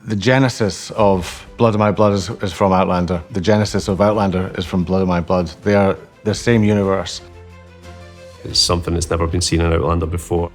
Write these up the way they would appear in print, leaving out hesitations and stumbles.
The genesis of Blood of My Blood is from Outlander. The genesis of Outlander is from Blood of My Blood. They are the same universe. It's something that's never been seen in Outlander before.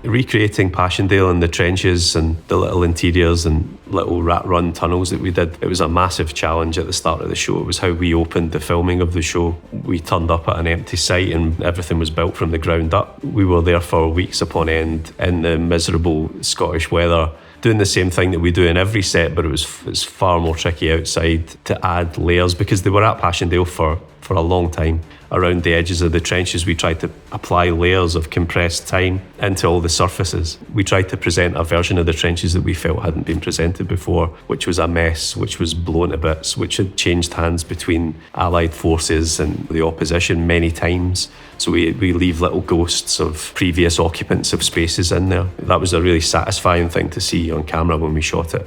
Recreating Passchendaele and the trenches and the little interiors and little rat run tunnels that we did, it was a massive challenge at the start of the show. It was how we opened the filming of the show. We turned up at an empty site and everything was built from the ground up. We were there for weeks upon end in the miserable Scottish weather, doing the same thing that we do in every set, but it was far more tricky outside to add layers because they were at Passchendaele for a long time. Around the edges of the trenches, we tried to apply layers of compressed time into all the surfaces. We tried to present a version of the trenches that we felt hadn't been presented before, which was a mess, which was blown to bits, which had changed hands between Allied forces and the opposition many times. So we leave little ghosts of previous occupants of spaces in there. That was a really satisfying thing to see on camera when we shot it.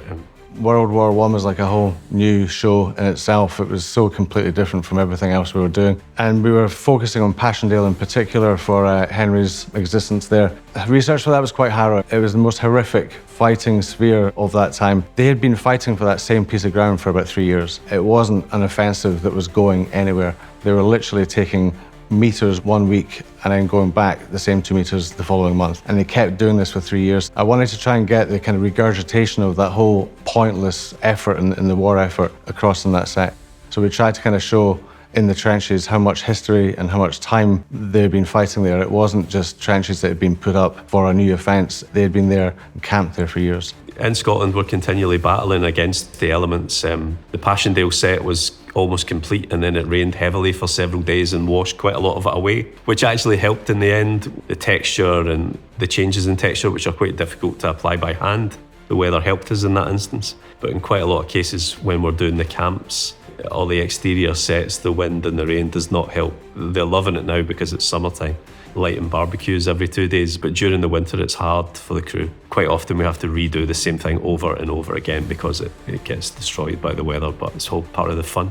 World War I was like a whole new show in itself. It was so completely different from everything else we were doing. And we were focusing on Passchendaele in particular for Henry's existence there. Research for that was quite harrowing. It was the most horrific fighting sphere of that time. They had been fighting for that same piece of ground for about 3 years. It wasn't an offensive that was going anywhere. They were literally taking meters 1 week and then going back the same 2 meters the following month. And they kept doing this for 3 years. I wanted to try and get the kind of regurgitation of that whole pointless effort in the war effort across in that set. So we tried to kind of show in the trenches how much history and how much time they'd been fighting there. It wasn't just trenches that had been put up for a new offence. They had been there and camped there for years. In Scotland, we're continually battling against the elements. The Passchendaele set was almost complete, and then it rained heavily for several days and washed quite a lot of it away, which actually helped in the end. The texture and the changes in texture, which are quite difficult to apply by hand, the weather helped us in that instance. But in quite a lot of cases, when we're doing the camps, all the exterior sets, the wind and the rain does not help. They're loving it now because it's summertime. Lighting barbecues every 2 days, but during the winter it's hard for the crew. Quite often we have to redo the same thing over and over again because it gets destroyed by the weather, but it's all part of the fun.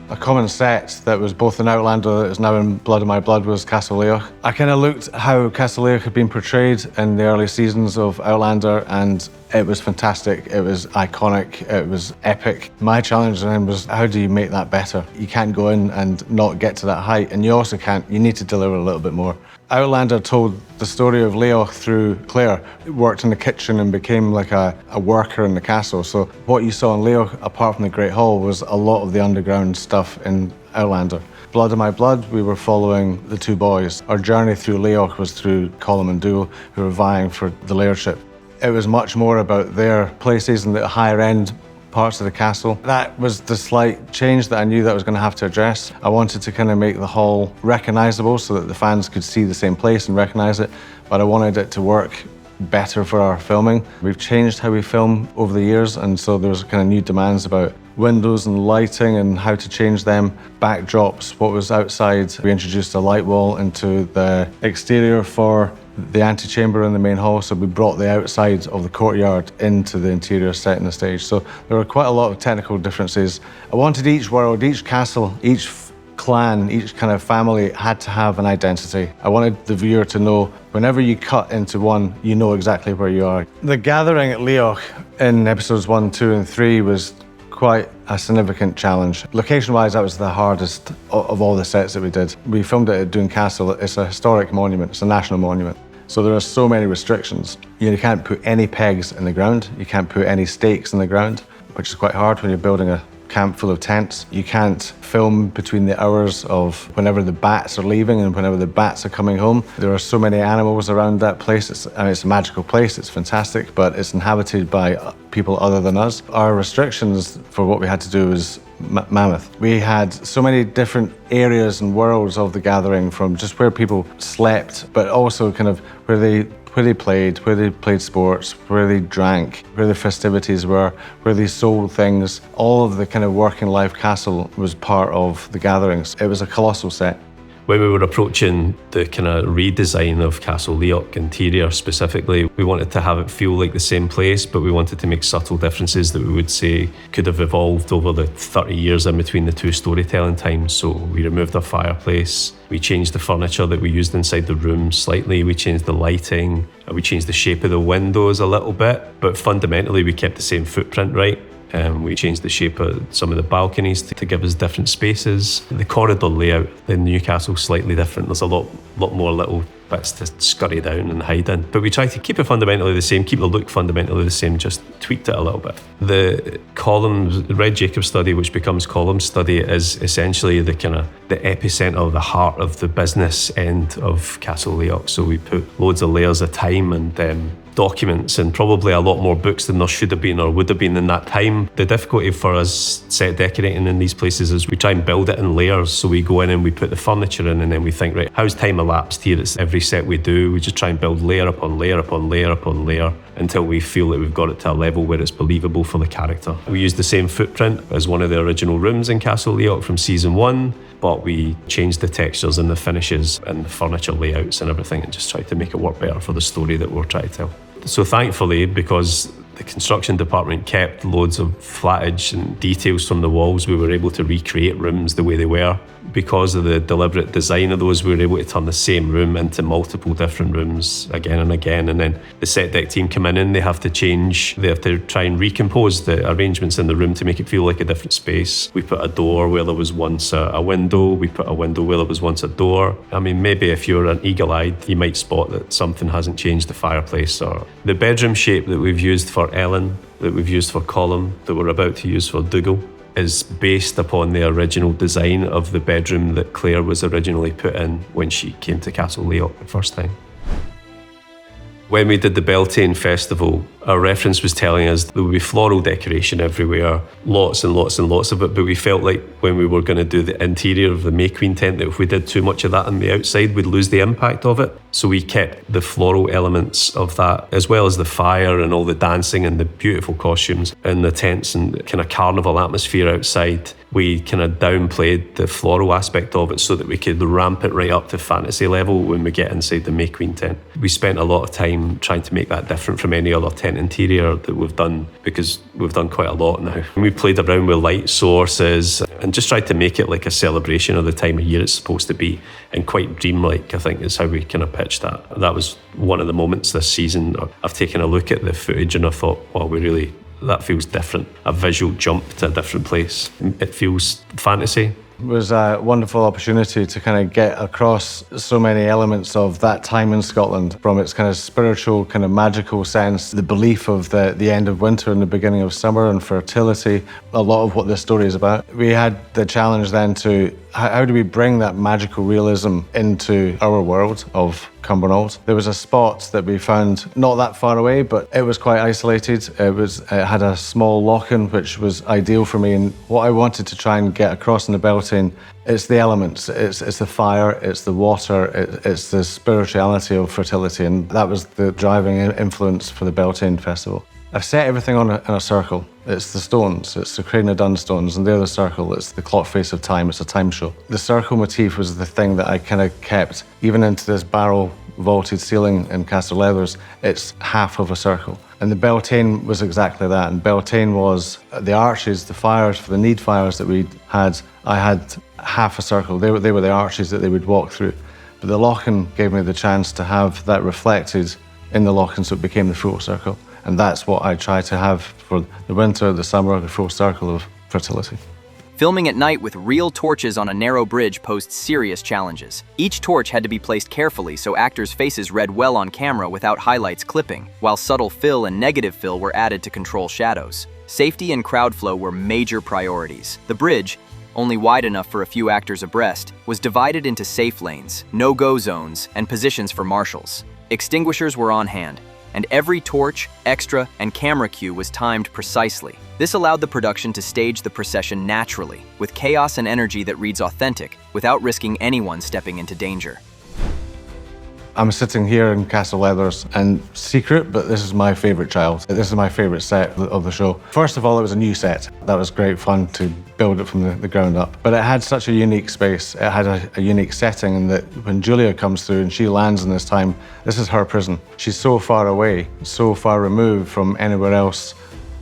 A common set that was both in Outlander that is now in Blood of My Blood was Castle Leoch. I kind of looked how Castle Leoch had been portrayed in the early seasons of Outlander, and it was fantastic, it was iconic, it was epic. My challenge then was, how do you make that better? You can't go in and not get to that height, and you also can't, you need to deliver a little bit more. Outlander told the story of Leoch through Claire, who worked in the kitchen and became like a worker in the castle. So what you saw in Leoch, apart from the Great Hall, was a lot of the underground stuff in Outlander. Blood of My Blood, we were following the two boys. Our journey through Leoch was through Colm and Dougal, who were vying for the lairship. It was much more about their places and the higher end parts of the castle. That was the slight change that I knew that I was going to have to address. I wanted to kind of make the hall recognisable so that the fans could see the same place and recognise it, but I wanted it to work better for our filming. We've changed how we film over the years, and so there was kind of new demands about windows and lighting and how to change them. Backdrops, what was outside. We introduced a light wall into the exterior for the antechamber in the main hall, so we brought the outside of the courtyard into the interior set in the stage. So there were quite a lot of technical differences. I wanted each world, each castle, each clan, each kind of family had to have an identity. I wanted the viewer to know whenever you cut into one, you know exactly where you are. The gathering at Leoch in episodes 1, 2 and 3 was quite a significant challenge. Location-wise, that was the hardest of all the sets that we did. We filmed it at Doune Castle. It's a historic monument, it's a national monument. So there are so many restrictions. You can't put any pegs in the ground, you can't put any stakes in the ground, which is quite hard when you're building a camp full of tents. You can't film between the hours of whenever the bats are leaving and whenever the bats are coming home. There are so many animals around that place. It's a magical place, it's fantastic, but it's inhabited by people other than us. Our restrictions for what we had to do was mammoth. We had so many different areas and worlds of the gathering, from just where people slept, but also kind of where they played sports, where they drank, where the festivities were, where they sold things. All of the kind of working life castle was part of the gatherings. It was a colossal set. When we were approaching the kind of redesign of Castle Leoch interior specifically, we wanted to have it feel like the same place, but we wanted to make subtle differences that we would say could have evolved over the 30 years in between the two storytelling times. So we removed our fireplace, we changed the furniture that we used inside the room slightly, we changed the lighting, we changed the shape of the windows a little bit, but fundamentally we kept the same footprint, right? We changed the shape of some of the balconies to give us different spaces. The corridor layout in Newcastle is slightly different. There's a lot more little bits to scurry down and hide in. But we try to keep it fundamentally the same, keep the look fundamentally the same, just tweaked it a little bit. The columns, Red Jacob study, which becomes column study, is essentially the epicenter of the heart of the business end of Castle Leoch. So we put loads of layers of time and documents and probably a lot more books than there should have been or would have been in that time. The difficulty for us set decorating in these places is we try and build it in layers. So we go in and we put the furniture in and then we think, right, how's time elapsed here? It's every set we do. We just try and build layer upon layer upon layer upon layer until we feel that we've got it to a level where it's believable for the character. We used the same footprint as one of the original rooms in Castle Leoch from season 1, but we changed the textures and the finishes and the furniture layouts and everything and just tried to make it work better for the story that we're trying to tell. So thankfully, because the construction department kept loads of flattage and details from the walls, we were able to recreate rooms the way they were. Because of the deliberate design of those, we were able to turn the same room into multiple different rooms again and again. And then the set deck team come in and they have to try and recompose the arrangements in the room to make it feel like a different space. We put a door where there was once a window. We put a window where there was once a door. I mean, maybe if you're an eagle-eyed, you might spot that something hasn't changed, the fireplace or the bedroom shape that we've used for Ellen, that we've used for Colum, that we're about to use for Dougal, is based upon the original design of the bedroom that Claire was originally put in when she came to Castle Leoch the first time. When we did the Beltane festival, our reference was telling us there would be floral decoration everywhere, lots and lots and lots of it, but we felt like when we were going to do the interior of the May Queen tent that if we did too much of that on the outside, we'd lose the impact of it. So we kept the floral elements of that, as well as the fire and all the dancing and the beautiful costumes and the tents and kind of carnival atmosphere outside. We kind of downplayed the floral aspect of it so that we could ramp it right up to fantasy level when we get inside the May Queen tent. We spent a lot of time trying to make that different from any other tent interior that we've done, because we've done quite a lot now. We played around with light sources and just tried to make it like a celebration of the time of year it's supposed to be, and quite dreamlike, I think, is how we kind of pitched that. That was one of the moments this season. I've taken a look at the footage and I thought, wow, that feels different. A visual jump to a different place. It feels fantasy. It was a wonderful opportunity to kind of get across so many elements of that time in Scotland, from its kind of spiritual, kind of magical sense, the belief of the end of winter and the beginning of summer and fertility, a lot of what this story is about. We had the challenge then to, how do we bring that magical realism into our world of Cumbernauld? There was a spot that we found not that far away, but it was quite isolated. It had a small loch-in, which was ideal for me. And what I wanted to try and get across in the Beltane, it's the elements. It's the fire, it's the water, it's the spirituality of fertility. And that was the driving influence for the Beltane Festival. I've set everything in a circle. It's the stones, it's the Crane of Dun stones, and they're the circle. It's the clock face of time, it's a time show. The circle motif was the thing that I kind of kept, even into this barrel vaulted ceiling in Castle Leoch. It's half of a circle. And the Beltane was exactly that. And Beltane was the arches, the fires, for the need fires that we had. I had half a circle. They were the arches that they would walk through. But the loch-in gave me the chance to have that reflected in the loch-in, so it became the full circle. And that's what I try to have for the winter, the summer, the full circle of fertility. Filming at night with real torches on a narrow bridge posed serious challenges. Each torch had to be placed carefully so actors' faces read well on camera without highlights clipping, while subtle fill and negative fill were added to control shadows. Safety and crowd flow were major priorities. The bridge, only wide enough for a few actors abreast, was divided into safe lanes, no-go zones, and positions for marshals. Extinguishers were on hand, and every torch, extra, and camera cue was timed precisely. This allowed the production to stage the procession naturally, with chaos and energy that reads authentic, without risking anyone stepping into danger. I'm sitting here in Castle Leoch, and secret, but this is my favourite child. This is my favourite set of the show. First of all, it was a new set. That was great fun to build it from the ground up. But it had such a unique space. It had a unique setting, in that when Julia comes through and she lands in this time, this is her prison. She's so far away, so far removed from anywhere else,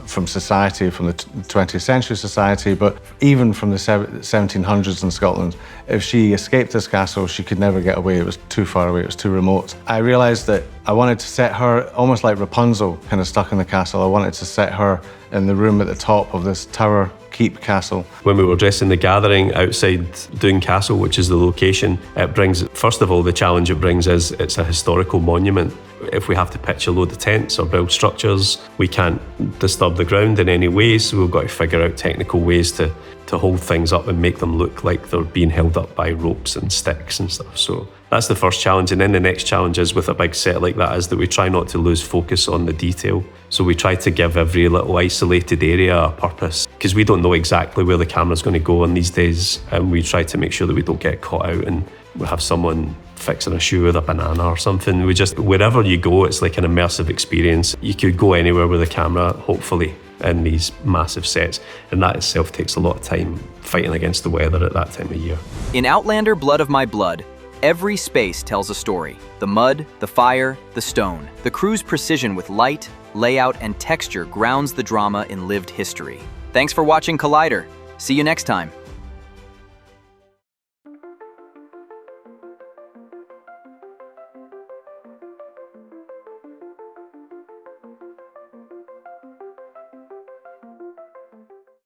from society, from the 20th century society, but even from the 1700s in Scotland. If she escaped this castle, she could never get away. It was too far away, it was too remote. I realised that I wanted to set her almost like Rapunzel, kind of stuck in the castle. I wanted to set her in the room at the top of this tower keep castle. When we were dressing the gathering outside Doon Castle, which is the location, it brings, first of all, the challenge it brings is it's a historical monument. If we have to pitch a load of tents or build structures, we can't disturb the ground in any way, so we've got to figure out technical ways to hold things up and make them look like they're being held up by ropes and sticks and stuff. So that's the first challenge. And then the next challenge is, with a big set like that, is that we try not to lose focus on the detail. So we try to give every little isolated area a purpose, because we don't know exactly where the camera's going to go on these days, and we try to make sure that we don't get caught out and we have someone fixing a shoe with a banana or something. We just, wherever you go, it's like an immersive experience. You could go anywhere with a camera, hopefully, in these massive sets, and that itself takes a lot of time fighting against the weather at that time of year. In Outlander Blood of My Blood, every space tells a story. The mud, the fire, the stone. The crew's precision with light, layout, and texture grounds the drama in lived history. Thanks for watching Collider. See you next time.